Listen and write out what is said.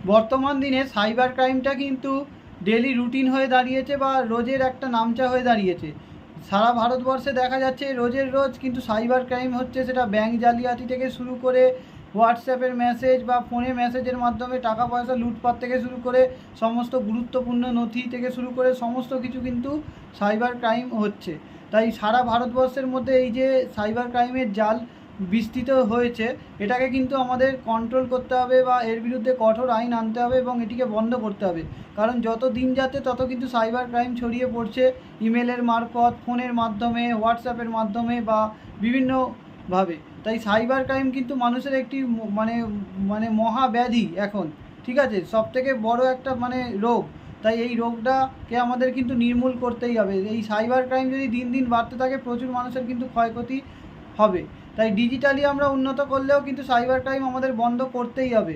বর্তমান দিনে সাইবার ক্রাইমটা কিন্তু ডেলি রুটিন হয়ে দাঁড়িয়েছে বা রোজের একটা নামচা হয়ে দাঁড়িয়েছে। সারা ভারতবর্ষে দেখা যাচ্ছে রোজের রোজ কিন্তু সাইবার ক্রাইম হচ্ছে, সেটা ব্যাংক জালিয়াতি থেকে শুরু করে হোয়াটসঅ্যাপের মেসেজ বা ফোনে মেসেজের মাধ্যমে টাকা পয়সা লুটপাট থেকে শুরু করে সমস্ত গুরুত্বপূর্ণ নথি থেকে শুরু করে সমস্ত কিছু কিন্তু সাইবার ক্রাইম হচ্ছে। তাই সারা ভারতবর্ষের মধ্যে এই যে সাইবার ক্রাইমের জাল বিস্তৃত হয়েছে, এটাকে কিন্তু আমাদের কন্ট্রোল করতে হবে বা এর বিরুদ্ধে কঠোর আইন আনতে হবে এবং এটিকে বন্ধ করতে হবে। কারণ যত দিন যাচ্ছে তত কিন্তু সাইবার ক্রাইম ছড়িয়ে পড়ছে ইমেলের মারফত, ফোনের মাধ্যমে, হোয়াটসঅ্যাপের মাধ্যমে বা বিভিন্নভাবে। তাই সাইবার ক্রাইম কিন্তু মানুষের একটি মানে মানে মহাব্যাধি এখন, ঠিক আছে, সবথেকে বড় একটা মানে রোগ। তাই এই রোগটাকে আমাদের কিন্তু নির্মূল করতেই হবে। এই সাইবার ক্রাইম যদি দিন দিন বাড়তে থাকে প্রচুর মানুষের কিন্তু ক্ষয়ক্ষতি হবে। তাই ডিজিটালি আমরা উন্নত করলেও কিন্তু সাইবার ক্রাইম আমাদের বন্ধ করতেই হবে।